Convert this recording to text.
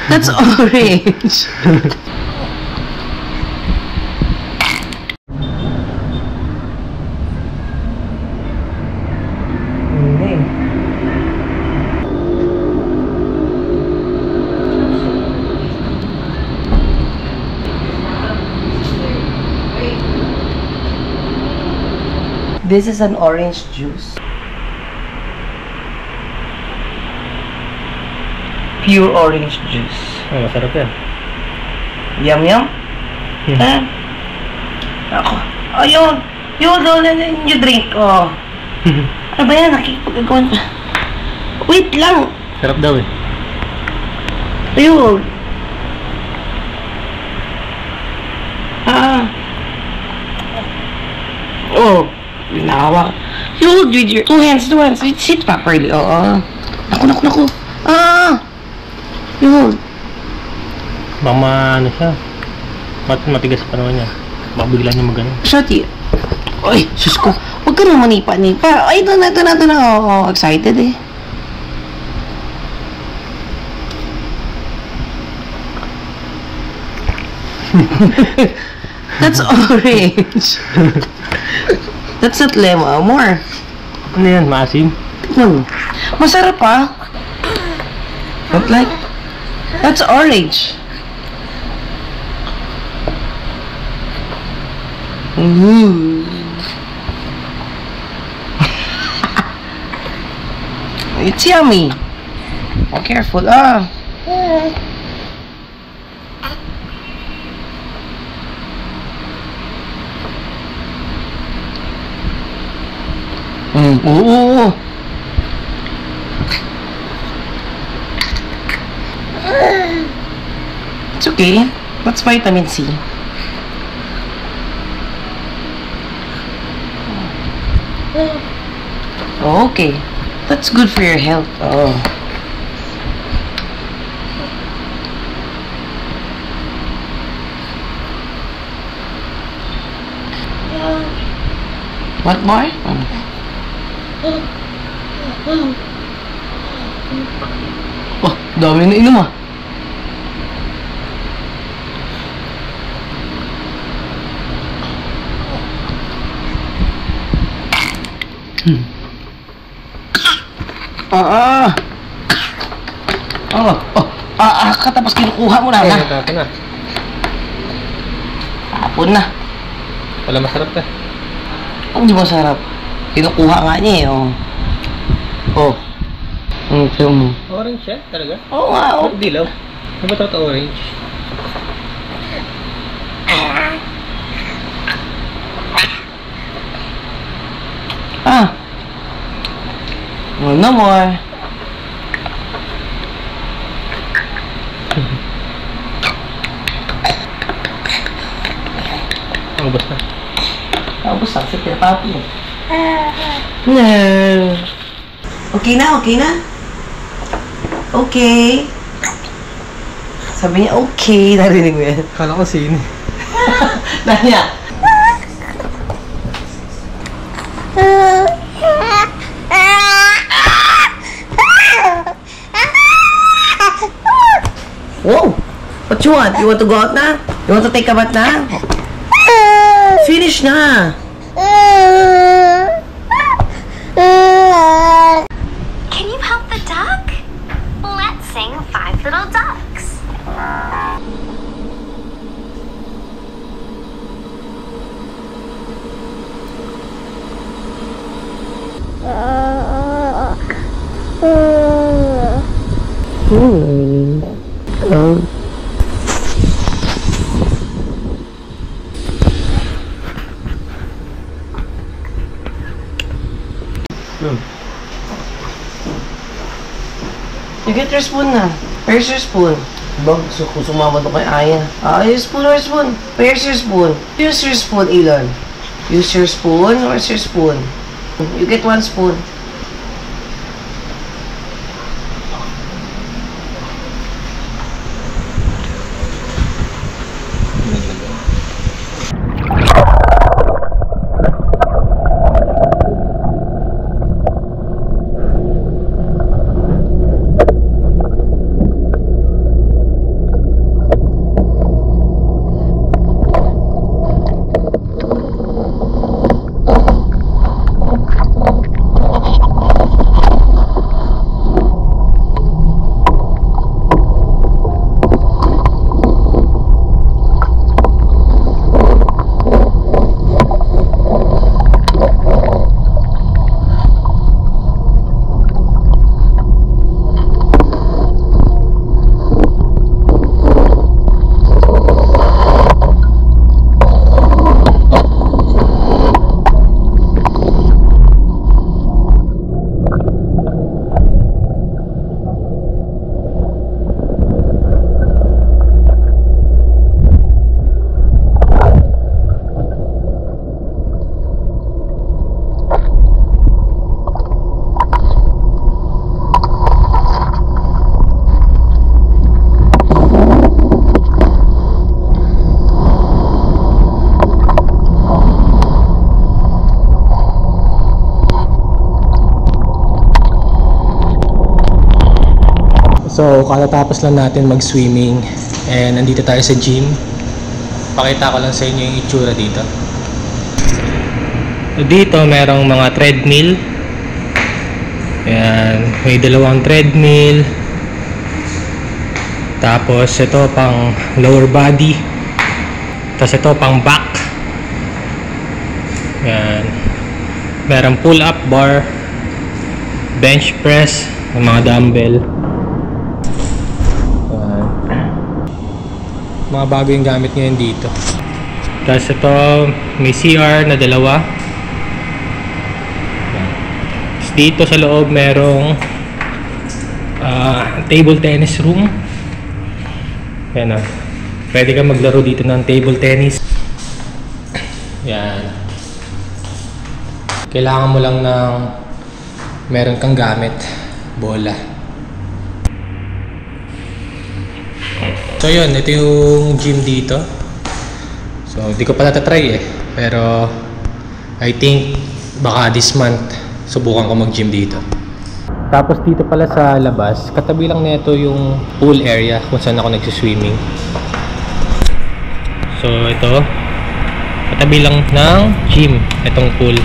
That's orange. This is an orange juice. Pure orange juice. Oh, masarap yan. Yum yum. Ako. Ayun. Yun, you drink. Oh. Ano ba yan? Nakikipagagawan ka. Wait lang. Sarap daw eh. Ayun. Oh. Binawa. You hold with your two hands. Sit properly. Oo. Naku. You hold. Baka ano siya. Matigas pa naman niya. Baka bigla niya magano. Shotty. Ay, sus ko. Huwag ka naman manipa-nipa. Ay, ito na. Oh, excited eh. That's orange. That's not lemon. More. Ano yan? Maasim? Masarap ah. But like, that's orange. It's yummy. Oh, careful ah. Oo. It's okay. That's vitamin C. Okay. That's good for your health. Oh. What more? Oh, dami na inom ah. Katapos kinukuha mo na. Tapon na. Tapon na. Wala masarap eh. Hindi masarap. Kinukuha nga niya eh. Oh. Film mo. Orange siya? Talaga? Oo nga. Oh. Dilaw. Ano ba ito orange? No more. Ubus na. Ubus na kasi pinapapin eh. No. Okay na? Okay. Sabi niya, okay. Narinig mo yan. Kala ko sino. Nanya. Whoa! What you want? You want to go out na? You want to take a bath na? Finish na! Can you help the duck? Let's sing Five Little Ducks. You get your spoon na. Where's your spoon? Bang, sumama to kay Aya. Your spoon, where's your spoon? Where's your spoon? Use your spoon, Elon. Use your spoon. Where's your spoon? You get one spoon. So, katatapos lang natin mag-swimming and nandito tayo sa gym. Pakita ko lang sa inyo yung itsura dito. So, dito merong mga treadmill. Ayan, may 2 treadmill. Tapos ito pang lower body. Tapos ito pang back. Ayan. Merong pull-up bar, bench press, mga dumbbell. Ayan. Mga bago yung gamit ngayon dito. Tapos ito may CR na 2. Ayan. Tapos dito sa loob merong table tennis room. Yan o. Pwede ka maglaro dito ng table tennis. Yan. Kailangan mo lang ng meron kang gamit. Bola. So yun, ito yung gym dito. So di ko pa natatry eh. Pero I think baka this month subukan ko mag-gym dito. Tapos dito pala sa labas, katabi lang nito yung pool area kung saan ako nagsiswimming. So ito, katabi lang ng gym, itong pool.